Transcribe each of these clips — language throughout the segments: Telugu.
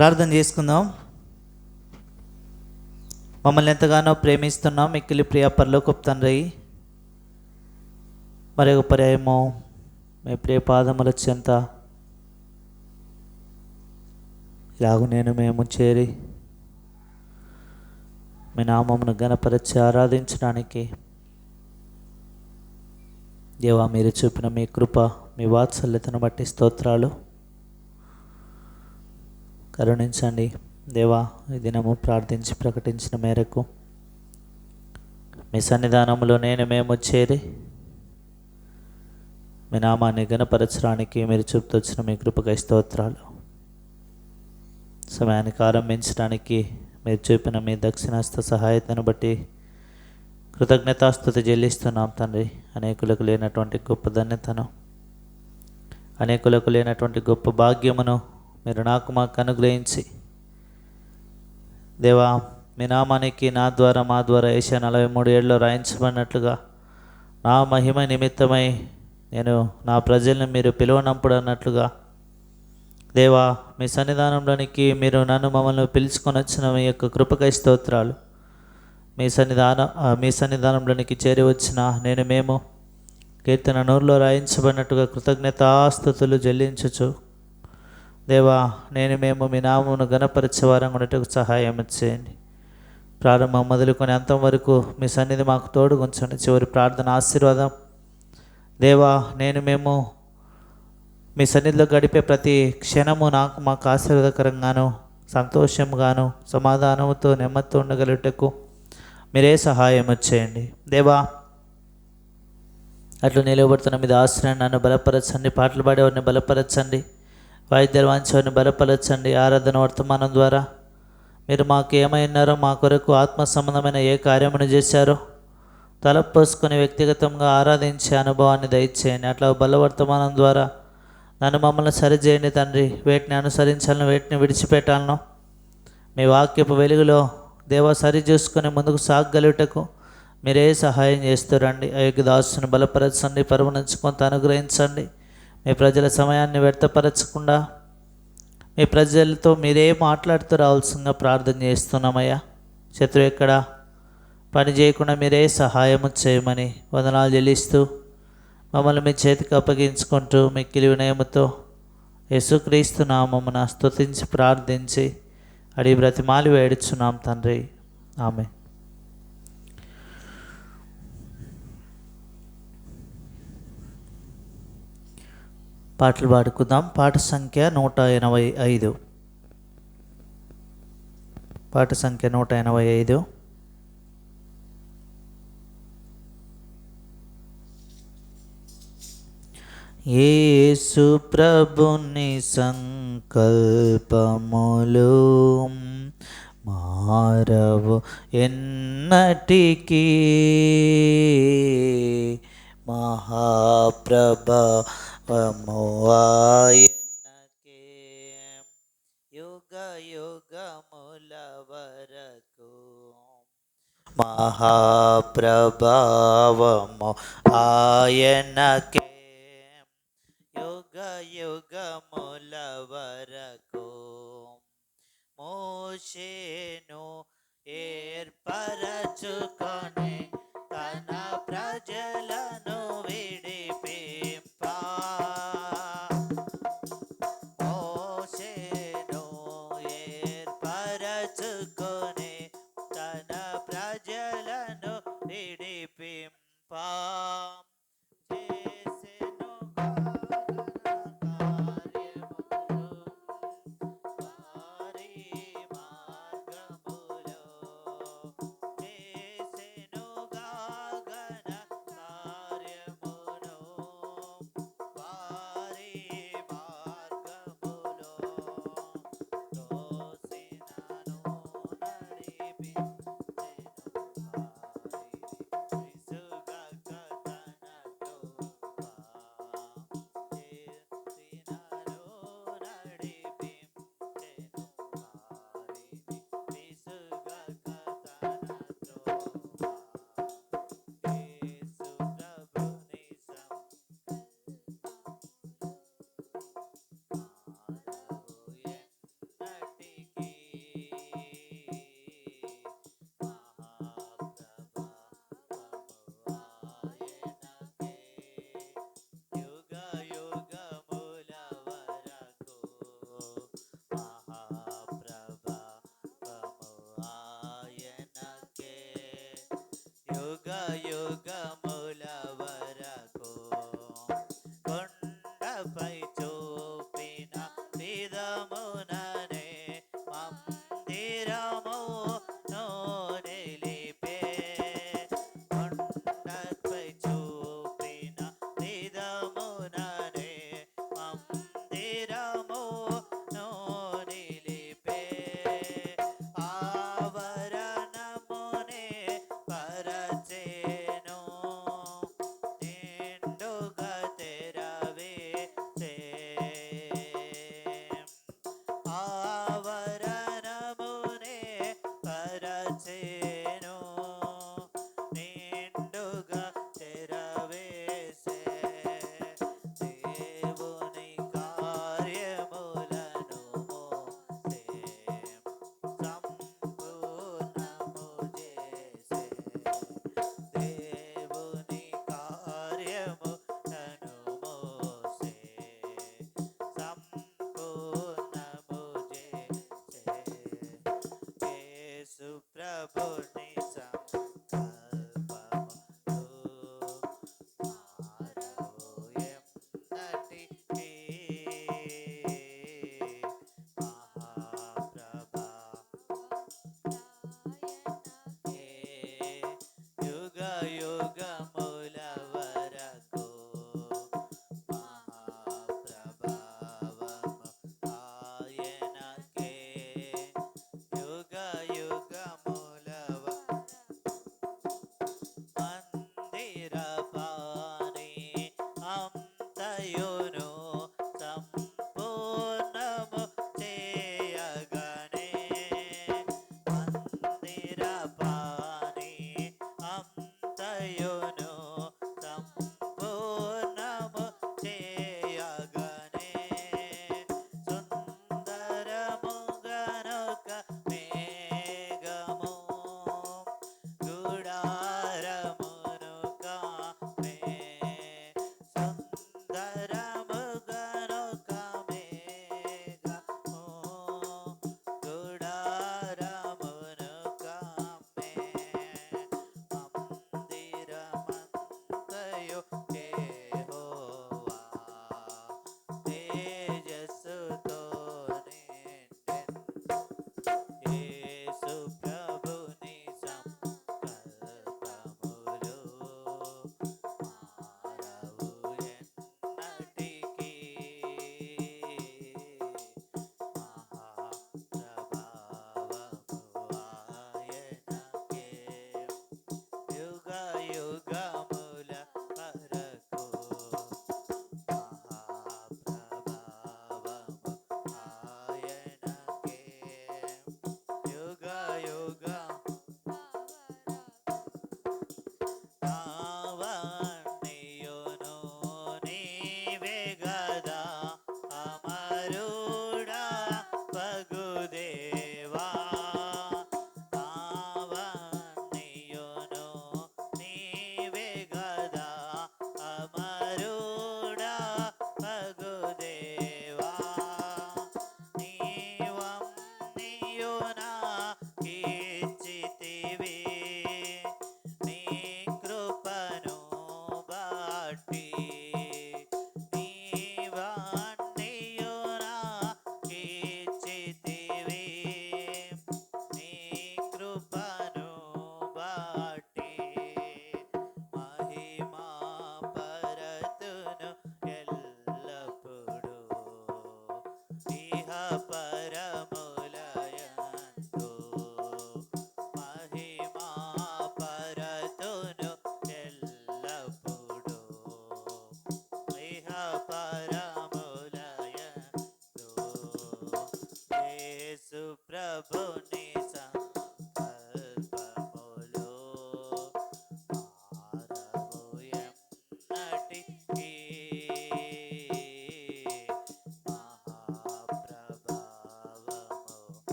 ప్రార్థన చేసుకుందాం. మమ్మల్ని ఎంతగానో ప్రేమిస్తున్నాం మిక్కిలి ప్రియ పరలోకపు తండ్రి, మరి ఒక పర్యాయము మీ ప్రియ పాదముల చెంత ఇలాగూ మేము చేరి మీ నామమును ఘనపరచి ఆరాధించడానికి దేవా, మీరు చూపిన మీ కృప, మీ వాత్సల్యతను బట్టి స్తోత్రాలు. కరుణించండి దేవా. ఈ దినము ప్రార్థించి ప్రకటించిన మేరకు మీ సన్నిధానంలో మేము చేరి మీ నామాన్ని ఘనపరచడానికి మీరు చూపుతొచ్చిన మీ కృపకై స్తోత్రాలు. సమయానికి ఆరంభించడానికి మీరు చూపిన మీ దక్షిణాస్త సహాయతను బట్టి కృతజ్ఞతాస్తుతి చెల్లిస్తున్నాం తండ్రి. అనేకులకు లేనటువంటి గొప్ప ధన్యతను, అనేకులకు లేనటువంటి గొప్ప భాగ్యమును మీరు మాకు అనుగ్రహించి దేవా, మీ నామానికి నా ద్వారా మా ద్వారా ఏషియా 43 ఏళ్ళలో రాయించబడినట్లుగా నా మహిమ నిమిత్తమై నేను నా ప్రజల్ని మీరు పిలువనప్పుడు అన్నట్లుగా దేవా, మీ సన్నిధానంలోనికి మీరు మమ్మల్ని పిలుచుకొని వచ్చిన మీ యొక్క కృపకై స్తోత్రాలు. మీ సన్నిధానంలోనికి చేరి వచ్చిన మేము కీర్తన 100లో రాయించబడినట్టుగా కృతజ్ఞతాస్తుతులు చెల్లించుచు దేవా, మేము మీ నామమును ఘనపరిచే వారం ఉన్నట్టుకు సహాయం చేయండి. ప్రారంభం మొదలుకొని అంతం వరకు మీ సన్నిధి మాకు తోడుగుంచండి. చివరి ప్రార్థన ఆశీర్వాదం దేవా, మేము మీ సన్నిధిలో గడిపే ప్రతి క్షణము మాకు ఆశీర్వాదకరంగాను, సంతోషంగాను, సమాధానంతో, నెమ్మదితో ఉండగలుగుటకు మీరే సహాయం చేయండి దేవా. అట్లు నిలబడుతున్న మీద ఆశ్రయాన్ని నన్ను బలపరచండి. పాటలు పాడేవారిని బలపరచండి. వాయిద్యాలు వాంచేవారిని బలపరచండి. ఆరాధన వర్తమానం ద్వారా మీరు మాకు ఏమైనారో, మా కొరకు ఆత్మ సంబంధమైన ఏ కార్యమును చేశారో తలపోసుకొని వ్యక్తిగతంగా ఆరాధించే అనుభవాన్ని దయచేయండి. అట్లా బలవర్తమానం ద్వారా మమ్మల్ని సరిచేయండి తండ్రి. వేటిని అనుసరించాలను, వేటిని విడిచిపెట్టాలను మీ వాక్యపు వెలుగులో దేవా సరి చూసుకొని ముందుకు సాగగలుగుటకు మీరే సహాయం చేస్తారండి. అయోగ్య దాసుని బలపరచండి, పరువునంచుకొని అనుగ్రహించండి. మీ ప్రజల సమయాన్ని వ్యర్థపరచకుండా మీ ప్రజలతో మీరే మాట్లాడుతూ రావాల్సిందిగా ప్రార్థన చేస్తున్నామయ్యా. శత్రువు ఎక్కడ పని చేయకుండా మీరే సహాయము చేయమని వందనాలు చెల్లిస్తూ మమ్మల్ని మీ చేతికి అప్పగించుకుంటూ మిక్కిలి వినయముతో యేసుక్రీస్తు నామమున స్తుతించి ప్రార్థించి అడిగి బ్రతిమాలి వేడుచున్నాం తండ్రి. ఆమేన్. పాటలు పాడుకుందాం. పాట సంఖ్య 185. పాట సంఖ్య 185. యేసు ప్రభుని సంకల్పములు మారవు ఎన్నటికీ, మహాప్రభావము ఆయనకే యుగ యుగముల వరకు. మహాప్రభావము ఆయనకే యుగ యుగముల వరకు. మోషేను ఏర్పరచుకొని తన ప్రజలను విడిపింప, మోషేను ఏర్పరచుకొని తన ప్రజలను విడిపింప చేసెను యుగ యుగముల వరకు కొండపై చూపిన విధముననే మందిరమును నిలిపే. కొండపై చూపిన విధముననే మందిరమును నిలిపే. ఆవరణమునే పరచెను నిండుగా తెరవేసే.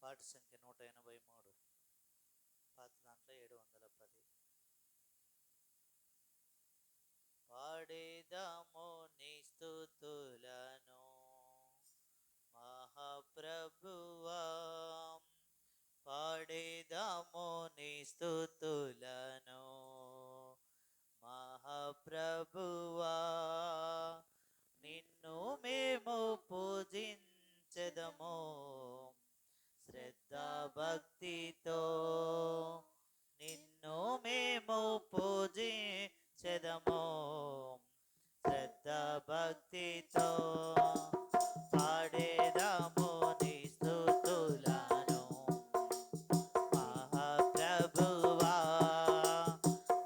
పాట సంఖ్య 183, పాత దాంట్లో 710. పాడేదాము నీ స్తుతులను మహాప్రభువా, పాడేదాము నీ స్తుతులను మహాప్రభువా, నిన్ను మేము పూజించెదము శ్రద్ధా భక్తితో, నిన్ను మేము పూజించెదము శ్రద్ధా భక్తితో, పాడేదాము నీ స్తుతులను మహాప్రభువా,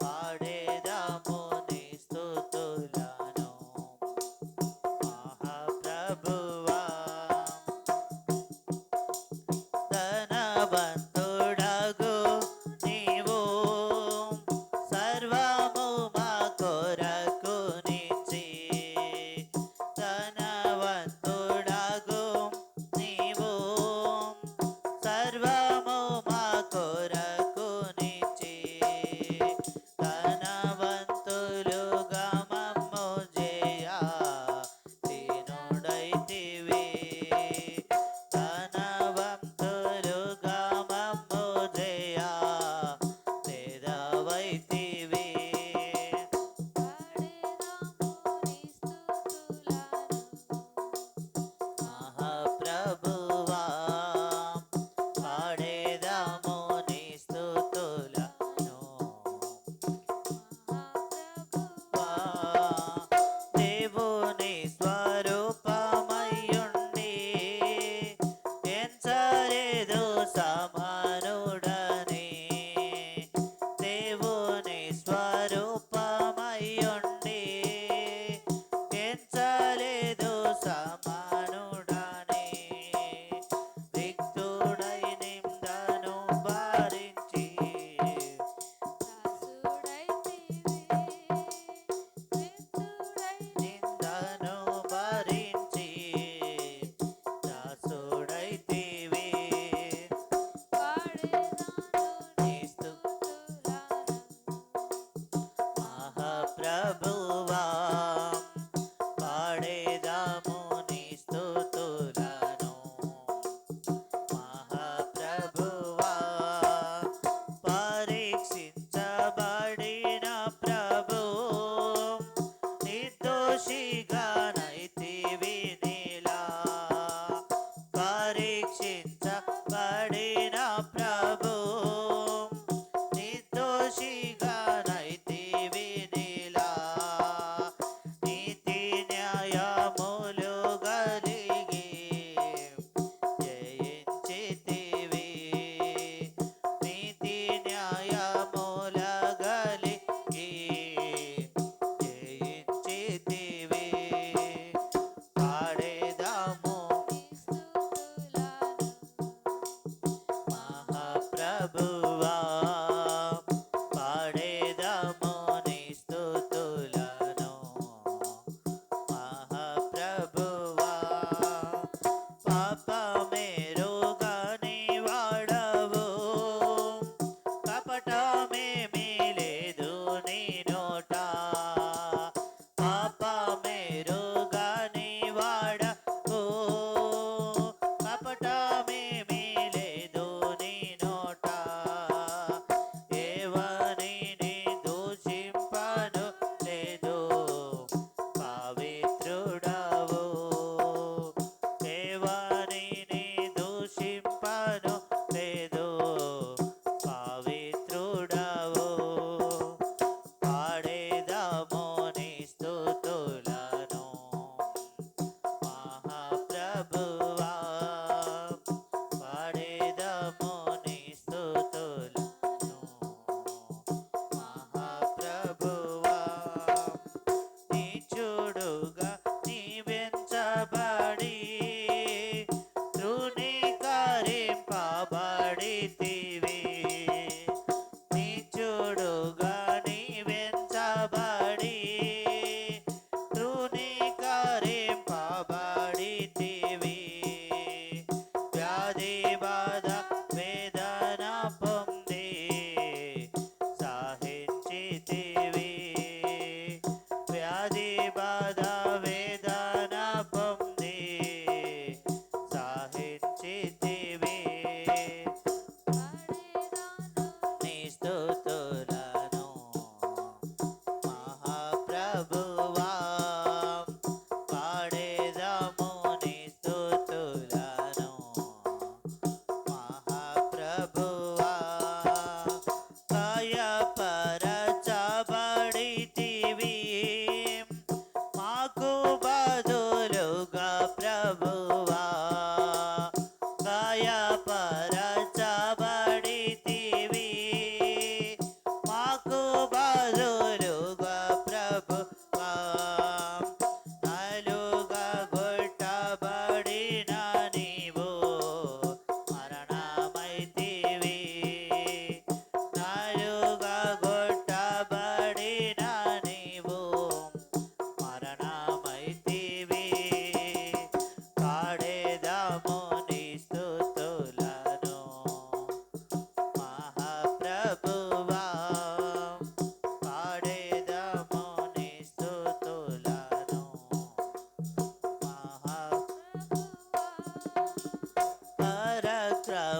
పాడేదాము నీ స్తుతులను మహాప్రభువా, ధనవంతుడా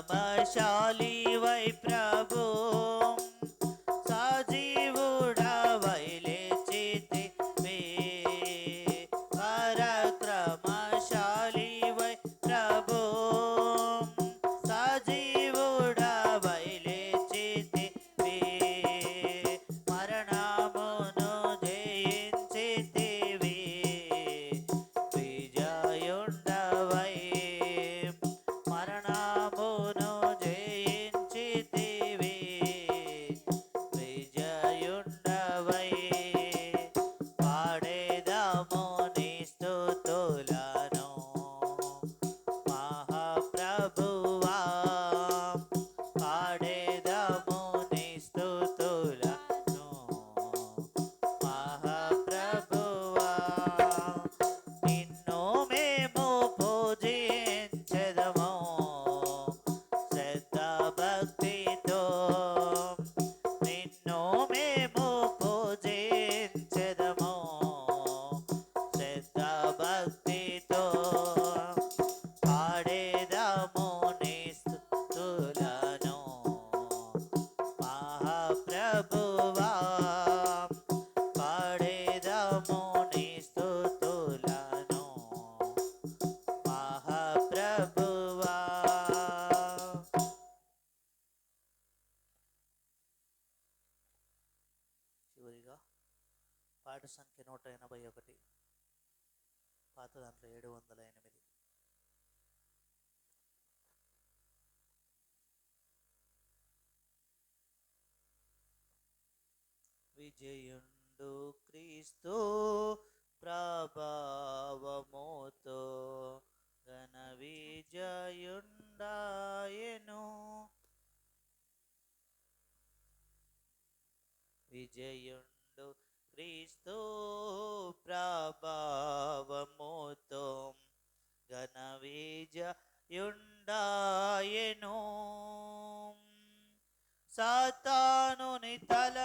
పరాక్రమశాలి వై ప్రభు సజీవుడవై లేచితివి పరాక్రమశాలి వై ప్రభు సజీవుడవై లేచితివి మరణమును జయించితివి విజయుండవై మరణమును జయించితివి విజయుండవై పాడేదము నీ స్తుతులను మహాప్రభువా పాడేదము నీ స్తుతులను మహాప్రభువా నిన్ను మేము పూజించెదము శ్రద్ధ భక్తితో నిన్ను మేము పూజించెదము శ్రద్ధ భక్తితో పాడేదము నీ స్తుతులను మహాప్రభువా పాడేదము నీ స్తుతులను మహాప్రభువా. చివరిగా పాట సంఖ్య 181, పాత దాంట్లో 708. విజయుండు క్రీస్తు ప్రభావముతో ఘన విజయుండాయెను విజయుండు క్రీస్తు ప్రభావముతో ఘన విజయుండాయెను సాతానుని తల